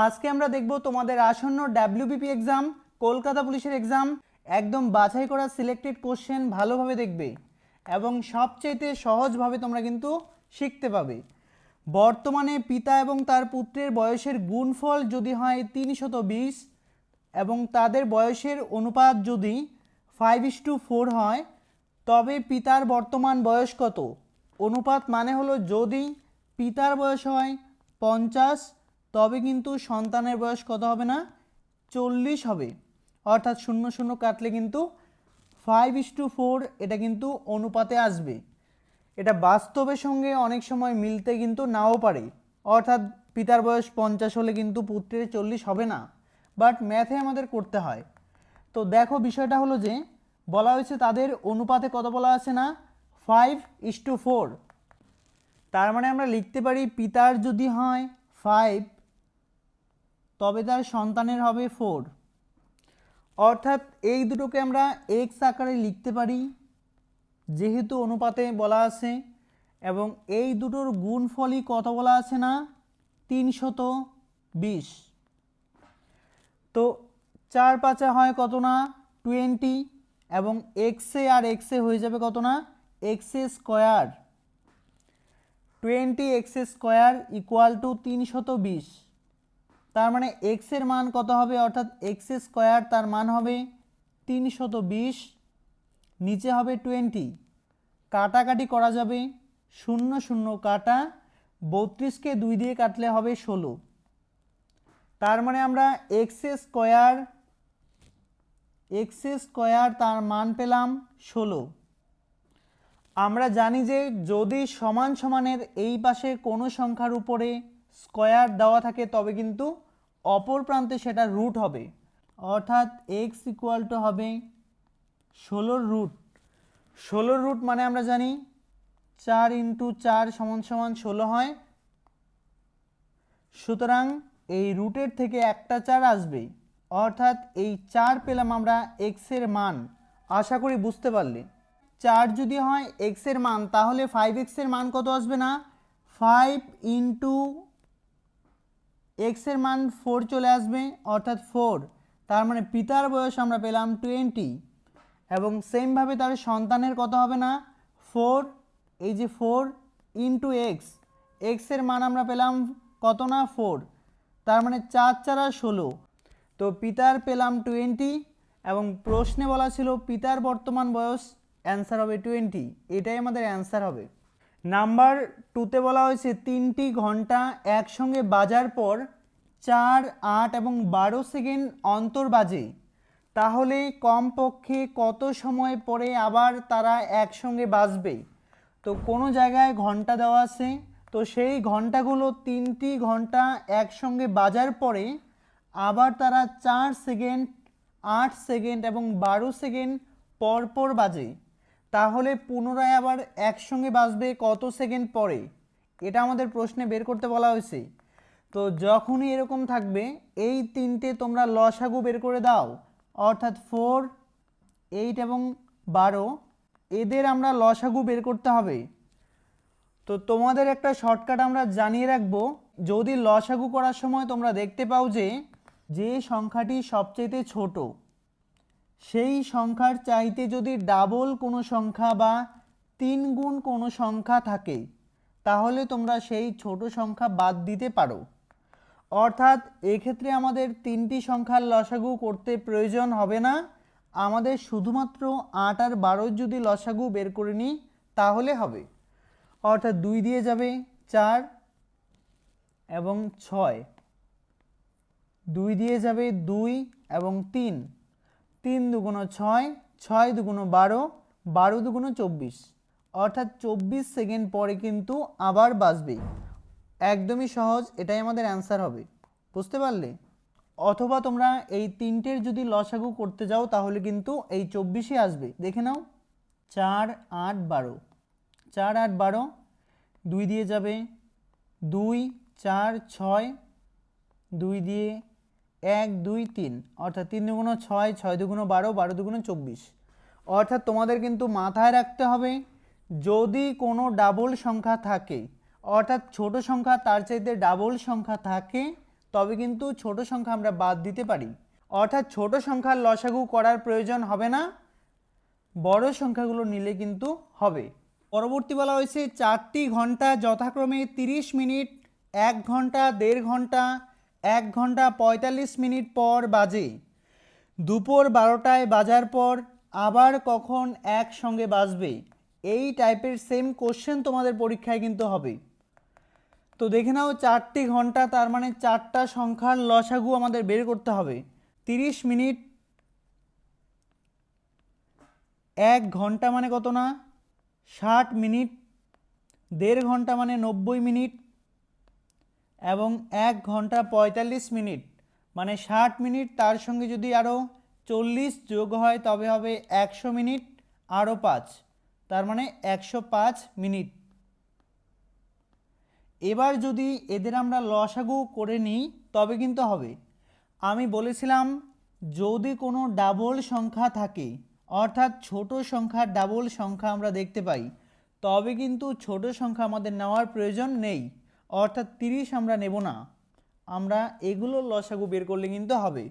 আজকে আমরা দেখব তোমাদের আসন্ন ডাব্লিউবিপি এক্সাম, কলকাতা পুলিশের এক্সাম, একদম বাছাই করা সিলেক্টেড কোশ্চেন ভালোভাবে দেখবে এবং সবচেয়ে সহজভাবে তোমরা কিন্তু শিখতে পাবে। বর্তমানে পিতা এবং তার পুত্রের বয়সের গুণফল যদি হয় 320 এবং তাদের বয়সের অনুপাত যদি 5:4 হয়, তবে পিতার বর্তমান বয়স কত? অনুপাত মানে হলো যদি পিতার বয়স হয় 50, তবে কিন্তু সন্তানের বয়স কত হবে না, 40 হবে। অর্থাৎ 0 0 কাটলে কিন্তু 5:4 এটা কিন্তু অনুপাতে আসবে। এটা বাস্তবের সঙ্গে অনেক সময় মিলতে কিন্তু নাও পারে। অর্থাৎ পিতার বয়স 50 হলে কিন্তু পুত্রের 40 হবে না, বাট ম্যাথে আমাদের করতে হয়। তো দেখো বিষয়টা হলো যে বলা হয়েছে তাদের অনুপাতে কত বলা আছে না, 5:4। তার মানে আমরা লিখতে পারি পিতার যদি হয় 5, তবে তার সন্তানের হবে 4। অর্থাৎ এই দুটোকে আমরা এক্স আকারে লিখতে পারি যেহেতু অনুপাতে বলা আছে, এবং এই দুটোর গুণফলই কত বলা আছে না, 320। তো 4 5 হয় কত না, 20, এবং এক্সে আর এক্সে হয়ে যাবে কত না, এক্স স্কোয়ার। 20x² = 320। তার মানে এক্স এর মান কত হবে, অর্থাৎ x² তার মান হবে 320, নিচে হবে 20। কাটাকাটি করা যাবে, 0 0 কাটা, 32কে 2 দিয়ে কাটলে হবে 16। তার মানে আমরা x² তার মান পেলাম 16। আমরা জানি যে যদি সমান সমানের এই পাশে কোনো সংখ্যার উপরে স্কয়ার দেওয়া থাকে তবে কিন্তু অপর প্রান্তে সেটা রুট হবে। অর্থাৎ x = হবে 16 রুট। 16 রুট মানে আমরা জানি 4 × 4 = 16 হয়। সুতরাং এই রুটের থেকে একটা 4 আসবে, অর্থাৎ এই 4 পেলাম আমরা x এর মান। আশা করি বুঝতে পারলে। 4 যদি হয় x এর মান, তাহলে 5x এর মান কত আসবে না, 5 × x এর মান 4 চলে আসবে, অর্থাৎ 4। তার মানে পিতার বয়স আমরা পেলাম 20, এবং সেমভাবে তার সন্তানের কত হবে না, 4। এই যে 4 × x, x এর মান আমরা পেলাম কত না, 4। তার মানে 4 4 16। তো পিতার পেলাম 20, এবং প্রশ্নে বলা ছিল পিতার বর্তমান বয়স, অ্যান্সার হবে 20। এটাই আমাদের অ্যান্সার হবে। নাম্বার 2তে বলা হয়েছে 3টি ঘন্টা একসঙ্গে বাজার পর 4, 8 এবং 12 সেকেন্ড অন্তর বাজে, তাহলে কমপক্ষে কত সময় পরে আবার তারা একসঙ্গে বাজবে? তো কোনো জায়গায় ঘন্টা দেওয়া আছে, তো সেই ঘন্টাগুলো 3টি ঘন্টা একসঙ্গে বাজার পরে আবার তারা 4 সেকেন্ড, 8 সেকেন্ড এবং 12 সেকেন্ড পর পর বাজে, তাহলে পুনরায় আবার একসঙ্গে বাজবে কত সেকেন্ড পরে? এটা আমাদের প্রশ্নে বের করতে বলা হয়েছে। তো যখনই এরকম থাকবে এই তিনটে তোমরা লসাগু বের করে দাও, অর্থাৎ 4, 8 এবং 12, এদের আমরা লসাগু বের করতে হবে। তো তোমাদের একটা শর্টকাট আমরা জানিয়ে রাখবো, যদি লসাগু করার সময় তোমরা দেখতে পাও যে সংখ্যাটি সবচেয়ে ছোট, সেই সংখ্যার চাইতে যদি ডাবল কোনো সংখ্যা বা 3 গুণ কোনো সংখ্যা থাকে, তাহলে তোমরা সেই ছোট সংখ্যা বাদ দিতে পারো। অর্থাৎ এক্ষেত্রে আমাদের 3টি সংখ্যার লসাগু করতে প্রয়োজন হবে না, আমাদের শুধুমাত্র 8 আর 12 যদি লসাগু বের করে নিই তাহলে হবে। অর্থাৎ 2 দিয়ে যাবে 4 এবং 6, 2 দিয়ে যাবে 2 এবং 3, 3 দুগুণ 6, 6 দুগুণ 12, 12 দুগুণ 24, অর্থাৎ 24 সেকেন্ড পরে কিন্তু আবার বাজবে। একদমই সহজ, এটাই আমাদের অ্যান্সার হবে। বুঝতে পারলে? অথবা তোমরা এই তিনটের যদি লসাগু করতে যাও তাহলে কিন্তু এই 24ই আসবে। দেখে নাও, 4 8 12, 4 8 12, 2 দিয়ে যাবে 2 4 6, 2 দিয়ে 1 2 3, অর্থাৎ 3 দুগুণ 6, 6 দুগুণ 12, 12 দুগুণ 24। অর্থাৎ তোমাদের কিন্তু মাথায় রাখতে হবে যদি কোনো ডাবল সংখ্যা থাকে, অর্থাৎ ছোট সংখ্যা তার চাইতে ডাবল সংখ্যা থাকে, তবে কিন্তু ছোট সংখ্যা আমরা বাদ দিতে পারি, অর্থাৎ ছোট সংখ্যার লসাগু করার প্রয়োজন হবে না, বড় সংখ্যাগুলো নিলে কিন্তু হবে। পরবর্তী বলা হয়েছে 4টি ঘন্টা যথাক্রমে 30 মিনিট, 1 ঘন্টা, 1.5 ঘন্টা, 1 ঘন্টা 45 মিনিট পর বাজে। দুপুর 12টায় বাজার পর আবার কখন একসঙ্গে বাজবে? এই টাইপের সেম কোশ্চেন তোমাদের পরীক্ষায় কিন্তু হবে। তো দেখে নাও 4টি ঘন্টা, তার মানে 4টা সংখ্যার লসাগু আমাদের বের করতে হবে। 30 মিনিট, 1 ঘন্টা মানে কত না 60 মিনিট, 1.5 ঘন্টা মানে 90 মিনিট এবং 1 ঘন্টা 45 মিনিট মানে 60 মিনিট, তার সঙ্গে যদি আরও 40 যোগ হয় তবে হবে 100 মিনিট, আরও 5, তার মানে 105 মিনিট। এবার যদি এদের আমরা লসাগু করে নিই তবে কিন্তু হবে। আমি বলেছিলাম যদি কোনো ডাবল সংখ্যা থাকে, অর্থাৎ ছোট সংখ্যার ডাবল সংখ্যা আমরা দেখতে পাই, তবে কিন্তু ছোট সংখ্যা আমাদের নেওয়ার প্রয়োজন নেই, অর্থাৎ 30 আমরা নেব না, আমরা এগুলোর লসাগু বের করলে কিন্তু হবে।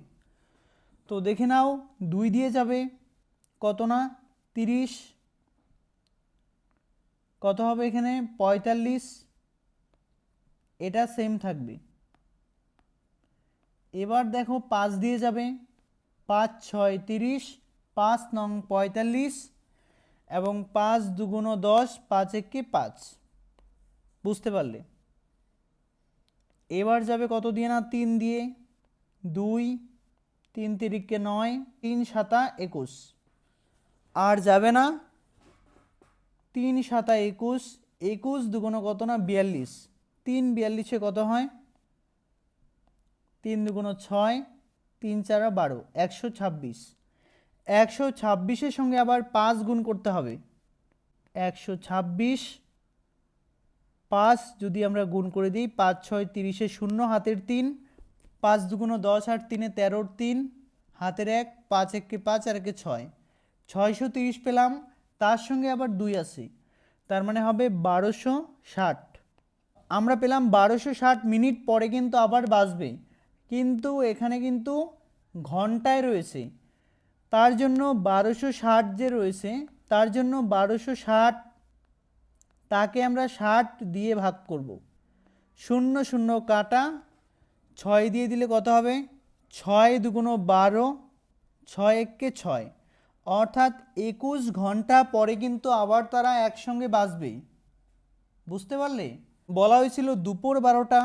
তো দেখে নাও 2 দিয়ে যাবে কত না 30, কত হবে এখানে 45, এটা সেম থাকবে। এবার দেখো 5 দিয়ে যাবে, 5 6 30, 5 নং 45 এবং 5 দুগুণ 10, 5 একে 5, বুঝতে পারলে। এবার যাবে কত দিয়ে না 3 দিয়ে, 2, 3 তিরিকে 9, 3 সাতা 21, আর যাবে না 3 সাতা 21, 21 দুগুণ কত না 42, 3 42-এ কত হয় 3 দুগুণ 6, 3 4 12, 126, 126-এর সঙ্গে আবার 5 গুণ করতে হবে। 126, 5 যদি আমরা গুণ করে দিই 5 6 30-এ 0 হাতের 3, 5 দুগুণ 10 আর 3-এ 13, 3 হাতের 1, 5 একে 5 আর একে 6, 630 পেলাম, তার সঙ্গে আবার 2 আছে, তার মানে হবে 1260। আমরা পেলাম 1260 মিনিট পরে কিন্তু আবার বাজবে, কিন্তু এখানে কিন্তু ঘন্টায় রয়েছে, তার জন্য 1260 যে রয়েছে তার জন্য 1260 তাকে আমরা 60 দিয়ে ভাগ করব, 0 0 কাটা, 6 দিয়ে দিলে কত হবে 6 দুগুণ 12, 6 একে 6, অর্থাৎ 21 ঘন্টা পরে কিন্তু আবার তারা একসঙ্গে বাজবে, বুঝতে পারলে। বলা হয়েছিল দুপুর 12টা,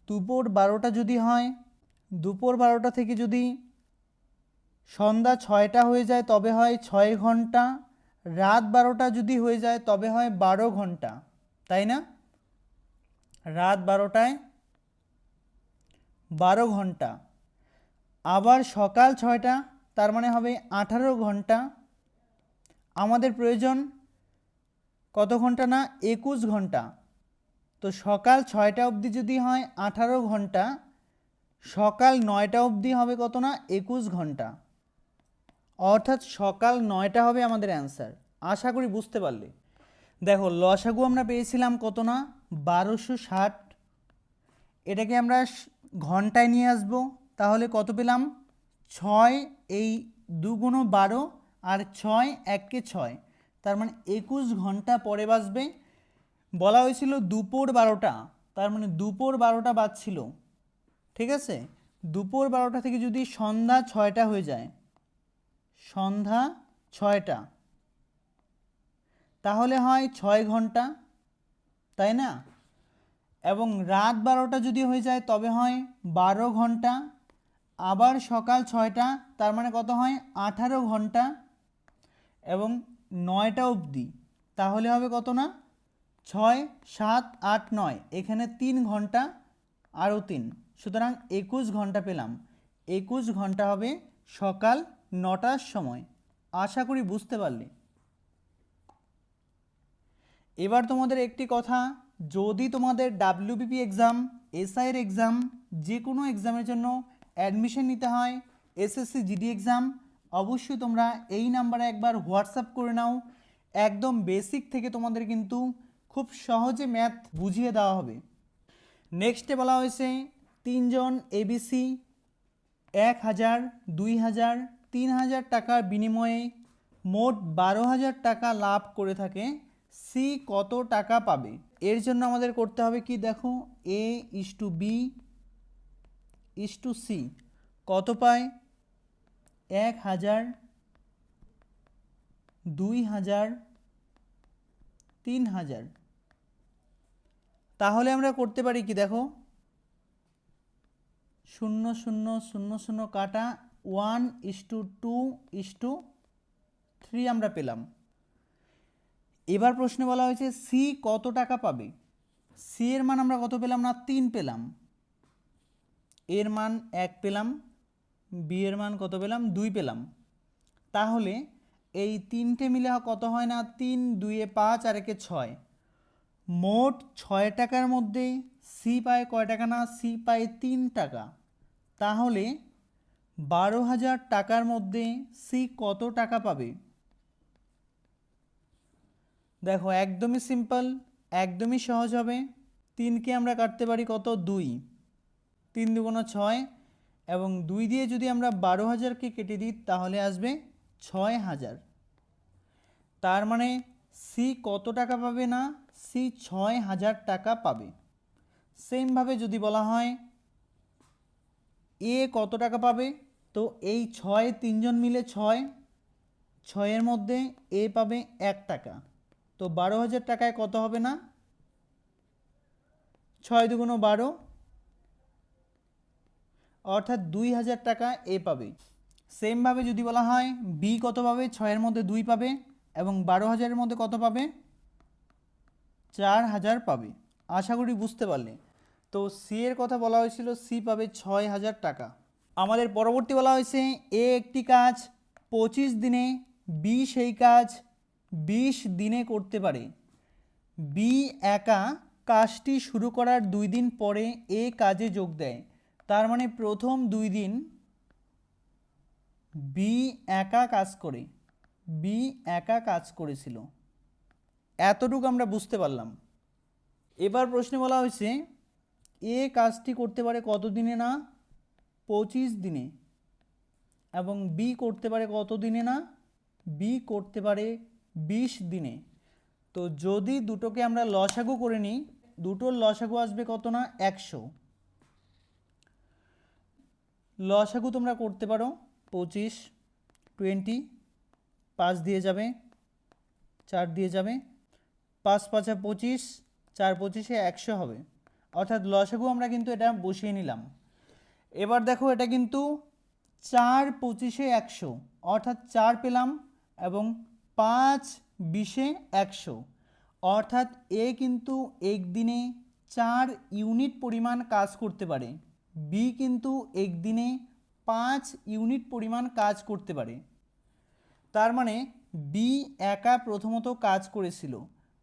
দুপুর 12টা যদি হয়, দুপুর 12টা থেকে যদি সন্ধ্যা 6টা হয়ে যায় তবে হয় 6 ঘন্টা, রাত 12টা যদি হয়ে যায় তবে হয় 12 ঘন্টা, তাই না? রাত 12টায় 12 ঘন্টা, আবার সকাল 6টা, তার মানে হবে 18 ঘন্টা। আমাদের প্রয়োজন কত ঘন্টা না 21 ঘন্টা, তো সকাল 6টা অবধি যদি হয় 18 ঘন্টা, সকাল 9টা অবধি হবে কত না 21 ঘন্টা, অর্থাৎ সকাল 9টা হবে আমাদের অ্যান্সার। আশা করি বুঝতে পারলে। দেখো লসাগু আমরা পেয়েছিলাম কত না 1260, এটাকে আমরা ঘন্টায় নিয়ে আসব, তাহলে কত পেলাম 6, এই 2 গুণ 12 আর 6 1 6, তার মানে 21 ঘন্টা পরে বাজবে। বলা হয়েছিল দুপুর 12টা, তার মানে দুপুর 12টা বাজছিল, ঠিক আছে। দুপুর 12টা থেকে যদি সন্ধ্যা 6টা হয়ে যায়, সন্ধ্যা 6টা, তাহলে হয় 6 ঘন্টা, তাই না? এবং রাত 12টা যদি হয়ে যায় তবে হয় 12 ঘন্টা, আবার সকাল 6টা, তার মানে কত হয় 18 ঘন্টা, এবং 9টা অবধি, তাহলে হবে কত না 6 7 8 9, এখানে 3 ঘন্টা আরও 3, সুতরাং 21 ঘন্টা পেলাম। 21 ঘন্টা হবে সকাল 9টার সময়। আশা করি বুঝতে পারলে। এবার তোমাদের একটি কথা, যদি তোমাদের ডাব্লিউবিপি এক্সাম, এসআইয়ের এক্সাম, যে কোনো এক্সামের জন্য অ্যাডমিশন নিতে হয়, এসএসসি জিডি এক্সাম, অবশ্যই তোমরা এই নাম্বারে একবার হোয়াটসঅ্যাপ করে নাও। একদম বেসিক থেকে তোমাদের কিন্তু খুব সহজে ম্যাথ বুঝিয়ে দেওয়া হবে। নেক্সটে বলা হয়েছে তিনজন এবিসি 1000, 2000, 3000 টাকার বিনিময়ে মোট 12,000 টাকা লাভ করে থাকে, সি কত টাকা পাবে? এর জন্য আমাদের করতে হবে কি, দেখো A is to B is to C কত পায়? 1000, 2000, 3000। তাহলে আমরা করতে পারি কি, দেখো 0 0 0 0 কাটা 1:2:3 আমরা পেলাম। এবার প্রশ্নে বলা হয়েছে সি কত টাকা পাবে। সি এর মান আমরা কত পেলাম না, 3 পেলাম। এর মান 1 পেলাম। বি এর মান কত পেলাম, 2 পেলাম। তাহলে এই তিনটে মিলে কত হয় না, 3 2 5 আর 1 6। মোট 6 টাকার মধ্যে সি পায় কয় টাকা না, সি পায় 3 টাকা। তাহলে 12,000 টাকার মধ্যে সি কত টাকা পাবে? দেখো একদমই সিম্পল, একদমই সহজ হবে। 3কে আমরা কাটতে পারি কত, 2, 3 2 6 এবং 2 দিয়ে যদি আমরা 12,000কে কেটে দিই তাহলে আসবে 6,000। তার মানে সি কত টাকা পাবে না, সি 6,000 টাকা পাবে। সেমভাবে যদি বলা হয় এ কত টাকা পাবে, তো এই 6 তিনজন মিলে 6 মধ্যে এ পাবে 1 টাকা। তো 12,000 টাকায় কত হবে না, 6 2 12, অর্থাৎ 2,000 টাকা এ পাবে। সেমভাবে যদি বলা হয় বি কত পাবে, 6 মধ্যে 2 পাবে এবং 12,000-এর মধ্যে কত পাবে, 4,000 পাবে। আশা করি বুঝতে পারলে। তো সি এর কথা বলা হয়েছিল, সি পাবে 6,000 টাকা। আমাদের পরবর্তী বলা হয়েছে এ একটি কাজ 25 দিনে, বি সেই কাজ 20 দিনে করতে পারে। বি একা কাজটি শুরু করার 2 দিন পরে এ কাজে যোগ দেয়। তার মানে প্রথম 2 দিন বি একা কাজ করে, বি একা কাজ করেছিল। এতটুকু আমরা বুঝতে পারলাম। এবার প্রশ্নে বলা হয়েছে এ কাজটি করতে পারে কত দিনে না, 25 দিনে, এবং বি করতে পারে কত দিনে না, বি করতে পারে 20 দিনে। তো যদি দুটোকে আমরা লসাগু করে নিই, দুটোর লসাগু আসবে কত না, 100। লসাগু তোমরা করতে পারো 25, 20, 5 দিয়ে যাবে, 4 দিয়ে যাবে, 5 5 25, 4 25 100 হবে। অর্থাৎ লসাগু আমরা কিন্তু এটা বসিয়ে নিলাম। এবার দেখো এটা কিন্তু 4 25 100, অর্থাৎ 4 পেলাম এবং 5 20 100, অর্থাৎ এ কিন্তু একদিনে 4 ইউনিট পরিমাণ কাজ করতে পারে। বি কিন্তু একদিনে 5 ইউনিট পরিমাণ কাজ করতে পারে। তার মানে বি একা প্রথমত কাজ করেছিল।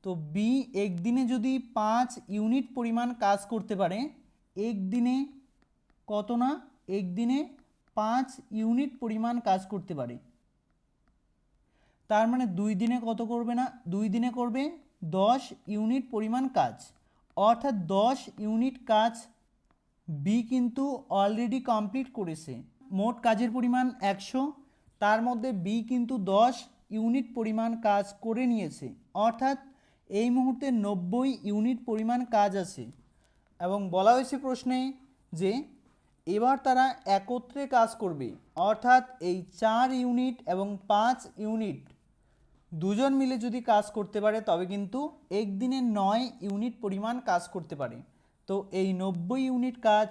তো বি একদিনে যদি 5 ইউনিট পরিমাণ কাজ করতে পারে, একদিনে কত না, একদিনে 5 ইউনিট পরিমাণ কাজ করতে পারে। তার মানে 2 দিনে কত করবে না, 2 দিনে করবে 10 ইউনিট পরিমাণ কাজ, অর্থাৎ 10 ইউনিট কাজ বি কিন্তু অলরেডি কমপ্লিট করেছে। মোট কাজের পরিমাণ 100, তার মধ্যে বি কিন্তু 10 ইউনিট পরিমাণ কাজ করে নিয়েছে, অর্থাৎ এই মুহূর্তে 90 ইউনিট পরিমাণ কাজ আছে। এবং বলা হয়েছে প্রশ্নে যে এবার তারা একত্রে কাজ করবে, অর্থাৎ এই 4 ইউনিট এবং 5 ইউনিট দুজন মিলে যদি কাজ করতে পারে তবে কিন্তু একদিনে 9 ইউনিট পরিমাণ কাজ করতে পারে। তো এই 90 ইউনিট কাজ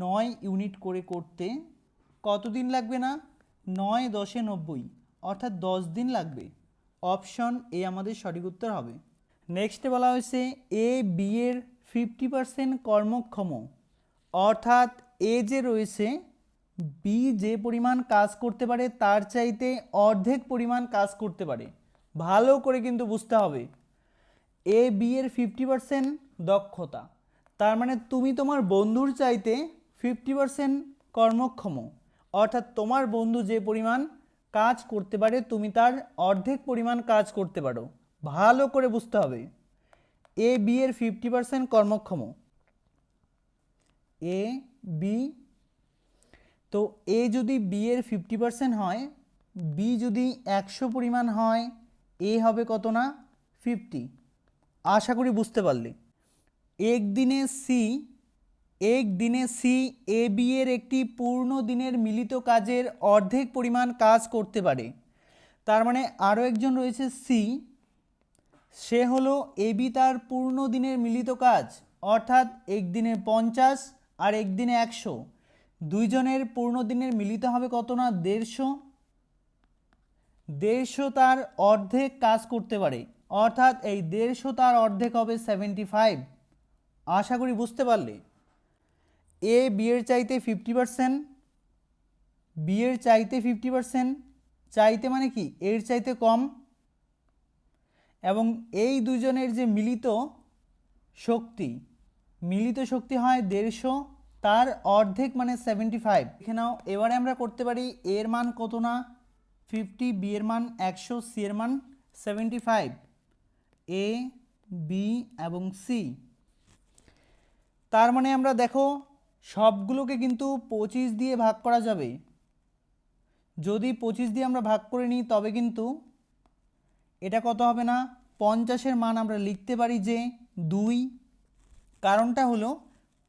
9 ইউনিট করে করতে কত দিন লাগবে না, 9 10 90, অর্থাৎ 10 দিন লাগবে। অপশন এ আমাদের সঠিক উত্তর হবে। নেক্সটে বলা হয়েছে এ বি এর 50% কর্মক্ষম, অর্থাৎ এ যে রয়েছে বি যে পরিমাণ কাজ করতে পারে তার চাইতে অর্ধেক পরিমাণ কাজ করতে পারে। ভালো করে কিন্তু বুঝতে হবে, এ বি এর 50% দক্ষতা, তার মানে তুমি তোমার বন্ধুর চাইতে 50% কর্মক্ষম, অর্থাৎ তোমার বন্ধু যে পরিমাণ কাজ করতে পারে তুমি তার অর্ধেক পরিমাণ কাজ করতে পারো। ভালো করে বুঝতে হবে, এ বি এর 50% কর্মক্ষম, এ বি। তো এ যদি বি এর 50% হয়, বি যদি 100 পরিমাণ হয়, এ হবে কত না 50। আশা করি বুঝতে পারলে। একদিনে সি এ বি এর একটি পূর্ণ দিনের মিলিত কাজের অর্ধেক পরিমাণ কাজ করতে পারে। তার মানে আরও একজন রয়েছে সি, সে হলো এ বি তার পূর্ণ দিনের মিলিত কাজ অর্থাৎ একদিনে 50 আর একদিনে 100, দুইজনের পূর্ণ দিনের মিলিত হবে কত না 150। তার অর্ধেক কাজ করতে পারে অর্থাৎ এই 150 তার অর্ধেক হবে 75। আশা করি বুঝতে পারলে। এ বি এর চাইতে 50%, বি এর চাইতে 50%, চাইতে মানে কি এর চাইতে কম, এবং এই দুজনের যে মিলিত শক্তি হয় 150, তার অর্ধেক মানে 75। এখানেও এবারে আমরা করতে পারি এর মান কত না 50, বি এর মান 100, সি এর মান 75, এ বি এবং সি। তার মানে আমরা দেখো সবগুলোকে কিন্তু 25 দিয়ে ভাগ করা যাবে। যদি 25 দিয়ে আমরা ভাগ করে নিই তবে কিন্তু এটা কত হবে না 50-এর মান আমরা লিখতে পারি যে 2। কারণটা হলো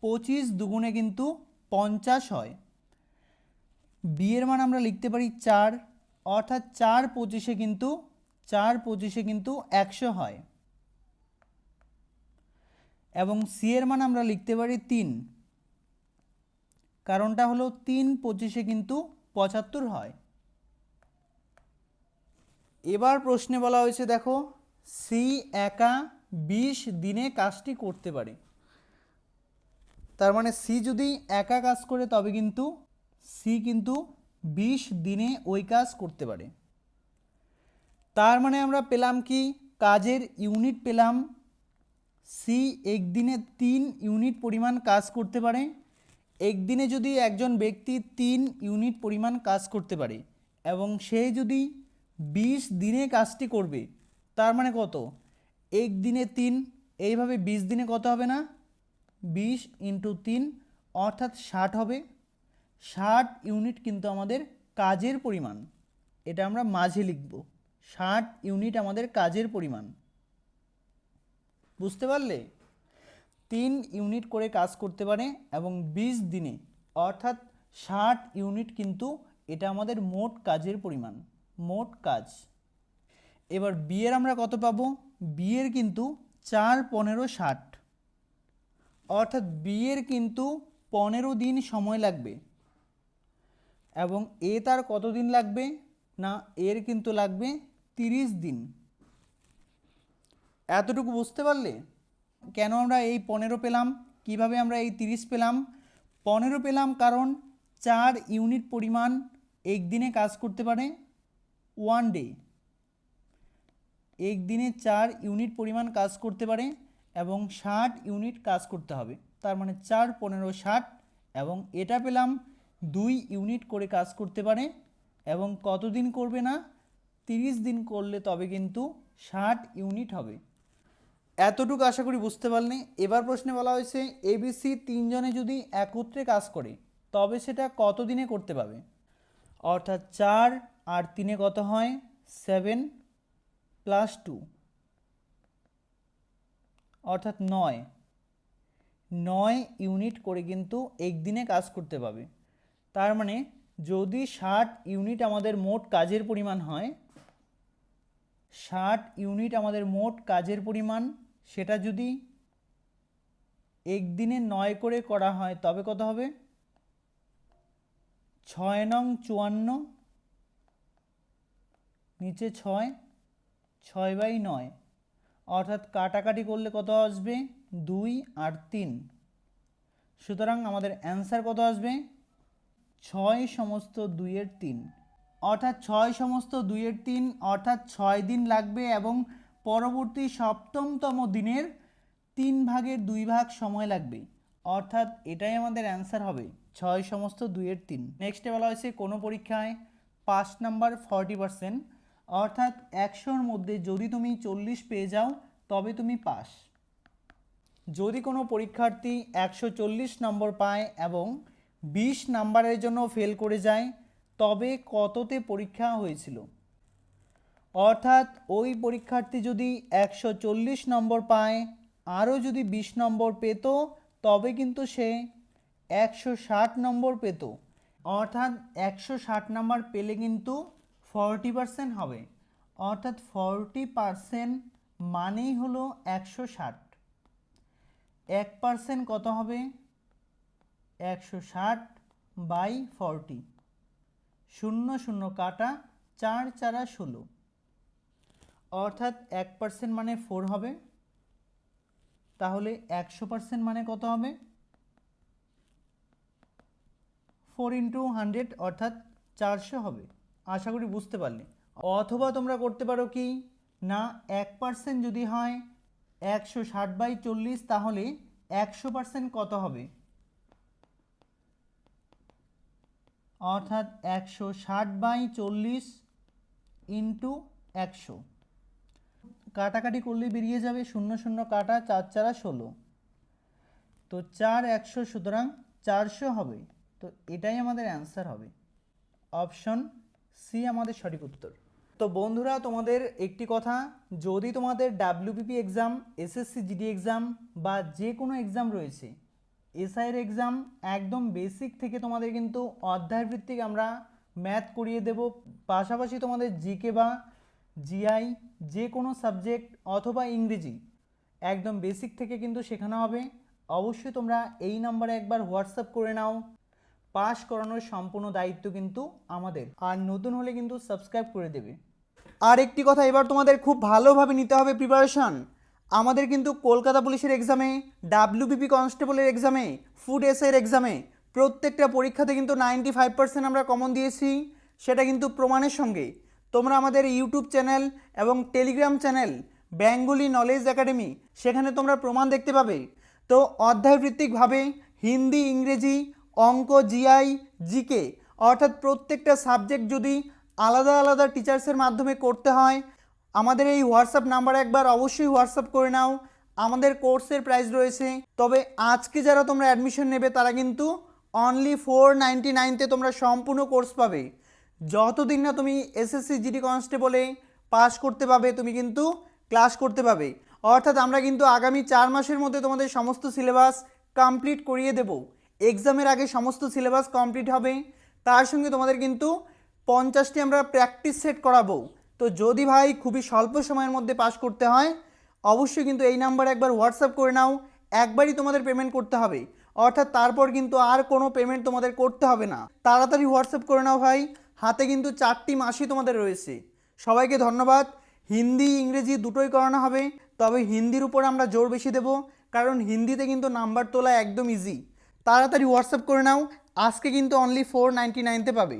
25 দুগুণে কিন্তু 50 হয়। বি এর মান আমরা লিখতে পারি 4, অর্থাৎ 4 25-এ কিন্তু 100 হয়। এবং সি এর মান আমরা লিখতে পারি 3, কারণটা হলো 3 25-এ কিন্তু 75 হয়। এবার প্রশ্নে বলা হয়েছে দেখো সি একা 20 দিনে কাজটি করতে পারে। তার মানে সি যদি একা কাজ করে তবে কিন্তু সি কিন্তু 20 দিনে ওই কাজ করতে পারে। তার মানে আমরা পেলাম কি কাজের ইউনিট পেলাম, সি একদিনে 3 ইউনিট পরিমাণ কাজ করতে পারে। একদিনে যদি একজন ব্যক্তি 3 ইউনিট পরিমাণ কাজ করতে পারে এবং সে যদি 20 দিনে কাজটি করবে, তার মানে কত একদিনে 3, এইভাবে 20 দিনে কত হবে না 20 × 3 অর্থাৎ 60 হবে। 60 ইউনিট কিন্তু আমাদের কাজের পরিমাণ, এটা আমরা মাঝে লিখব 60 ইউনিট আমাদের কাজের পরিমাণ। বুঝতে পারলে? 3 ইউনিট করে কাজ করতে পারে এবং 20 দিনে অর্থাৎ 60 ইউনিট কিন্তু এটা আমাদের মোট কাজের পরিমাণ, মোট কাজ। এবার বি এর আমরা কত পাবো, বি এর কিন্তু 4 15 60, অর্থাৎ বি এর কিন্তু 15 দিন সময় লাগবে। এবং এ তার কত দিন লাগবে না এর কিন্তু লাগবে 30 দিন। এতটুকু বুঝতে পারলে? কেন আমরা এই 15 পেলাম, কিভাবে আমরা এই 30 পেলাম? 15 পেলাম কারণ 4 ইউনিট পরিমাণ একদিনে কাজ করতে পারে, 1 ডে। একদিনে 4 ইউনিট পরিমাণ কাজ করতে পারে এবং 60 ইউনিট কাজ করতে হবে। তার মানে 4 15 60, এবং এটা পেলাম 2 ইউনিট করে কাজ করতে পারে এবং কতদিন করবে না 30 দিন করলে তবে কিন্তু 60 ইউনিট হবে। এতটুকু আশা করি বুঝতে পারলে। এবার প্রশ্নে বলা হয়েছে এবিসি 3 জনে যদি একত্রে কাজ করে তবে সেটা কত দিনে করতে পারবে, অর্থাৎ 4 আর 3 কত হয় 7 + 2 অর্থাৎ 9 ইউনিট করে কিন্তু একদিনে কাজ করতে পারবে। তার মানে যদি 60 ইউনিট আমাদের মোট কাজের পরিমাণ হয়, 60 ইউনিট আমাদের মোট কাজের পরিমাণ, সেটা যদি একদিনে 9 করে করা হয় তবে কত হবে 6 নং 54, নিচে 6, 6/9, অর্থাৎ কাটাকাটি করলে কত আসবে 2 আর 3। সুতরাং আমাদের অ্যান্সার কত আসবে 6 সমস্ত 2-এর 3, অর্থাৎ 6 সমস্ত 2-এর 3 অর্থাৎ 6 দিন লাগবে এবং পরবর্তী সপ্তমতম দিনের 3 ভাগের 2 ভাগ সময় লাগবে, অর্থাৎ এটাই আমাদের অ্যান্সার হবে 6 সমস্ত 2-এর 3। নেক্সটে বলা হয়েছে কোনো পরীক্ষায় পাস নাম্বার 40%, অর্থাৎ 100-র মধ্যে যদি তুমি 40 পেয়ে যাও তবে তুমি পাস। যদি কোনো পরীক্ষার্থী 140 নম্বর পায় এবং 20 নাম্বারের জন্য ফেল করে যায়, তবে কততে পরীক্ষা হয়েছিল? অর্থাৎ ওই পরীক্ষার্থী যদি 140 নম্বর পায়, আরও যদি 20 নম্বর পেত, তবে কিন্তু সে 160 নম্বর পেত। অর্থাৎ 160 নম্বর পেলে কিন্তু 40% হবে, অর্থাৎ 40% মানেই হলো 160। 1% কত হবে? 160/40, 0 0 কাটা, 4 4 16, অর্থাৎ 1% মানে 4 হবে। তাহলে 100% মানে কত হবে? 4 × 100, অর্থাৎ 400 হবে। আশা করি বুঝতে পারলে। অথবা তোমরা করতে পারো কি না, 1% যদি হয় 160/40, তাহলে 100% কত হবে? অর্থাৎ 160/40 ইন্টু 100, কাটাকাটি করলে বেরিয়ে যাবে 0 0 কাটা, 4 4 16, তো 4 100, সুতরাং 400 হবে। তো এটাই আমাদের অ্যান্সার হবে, অপশন সি আমাদের সঠিক উত্তর। তো বন্ধুরা, তোমাদের একটি কথা, যদি তোমাদের WBP exam, SSC GD exam বা যে কোনো এক্সাম রয়েছে, এসআইয়ের এক্সাম একদম বেসিক থেকে তোমাদের কিন্তু অধ্যায়ভিত্তিক আমরা ম্যাথ করিয়ে দেব, পাশাপাশি তোমাদের জিকে বা জিআই যে কোনো সাবজেক্ট অথবা ইংরেজি একদম বেসিক থেকে কিন্তু শেখানো হবে। অবশ্যই তোমরা এই নাম্বারে একবার হোয়াটসঅ্যাপ করে নাও। পাস করানোর সম্পূর্ণ দায়িত্ব কিন্তু আমাদের, আর নতুন হলে কিন্তু সাবস্ক্রাইব করে দেবে। আর একটি কথা, এবার তোমাদের খুব ভালোভাবে নিতে হবে প্রিপারেশান। আমাদের কিন্তু কলকাতা পুলিশের এক্সামে, ডাব্লিউবিপি কনস্টেবলের এক্সামে, ফুড এসআইয়ের এক্সামে প্রত্যেকটা পরীক্ষাতে কিন্তু 95% আমরা কমন দিয়েছি, সেটা কিন্তু প্রমাণের সঙ্গে। তোমরা আমাদের ইউটিউব চ্যানেল এবং Telegram channel Bengali knowledge academy, সেখানে তোমরা প্রমাণ দেখতে পাবে। তো অধ্যায়ভিত্তিকভাবে হিন্দি, ইংরেজি, অঙ্ক, জিআই, জিকে, অর্থাৎ প্রত্যেকটা সাবজেক্ট যদি আলাদা আলাদা টিচার্সের মাধ্যমে করতে হয়, আমাদের এই হোয়াটসঅ্যাপ নাম্বারে একবার অবশ্যই হোয়াটসঅ্যাপ করে নাও। আমাদের কোর্সের প্রাইস রয়েছে, তবে আজকে যারা তোমরা অ্যাডমিশন নেবে তারা কিন্তু অনলি 499-তে তোমরা সম্পূর্ণ কোর্স পাবে। যতদিন না তুমি এসএসসি জিডি কনস্টেবলে পাস করতে পাবে, তুমি কিন্তু ক্লাস করতে পাবে। অর্থাৎ আমরা কিন্তু আগামী 4 মাসের মধ্যে তোমাদের সমস্ত সিলেবাস কমপ্লিট করিয়ে দেব। এক্সামের আগে সমস্ত সিলেবাস কমপ্লিট হবে, তার সঙ্গে তোমাদের কিন্তু 50টি আমরা প্র্যাকটিস সেট করাবো। তো যদি ভাই খুবই স্বল্প সময়ের মধ্যে পাস করতে হয়, অবশ্যই কিন্তু এই নাম্বারে একবার হোয়াটসঅ্যাপ করে নাও। একবারই তোমাদের পেমেন্ট করতে হবে, অর্থাৎ তারপর কিন্তু আর কোনো পেমেন্ট তোমাদের করতে হবে না। তাড়াতাড়ি হোয়াটসঅ্যাপ করে নাও ভাই, হাতে কিন্তু 4টি মাসই তোমাদের রয়েছে। সবাইকে ধন্যবাদ। হিন্দি, ইংরেজি দুটোই করানো হবে, তবে হিন্দির উপর আমরা জোর বেশি দেব, কারণ হিন্দিতে কিন্তু নাম্বার তোলা একদম ইজি। তাড়াতাড়ি হোয়াটসঅ্যাপ করে নাও, আজকে কিন্তু অনলি 499-তে পাবে।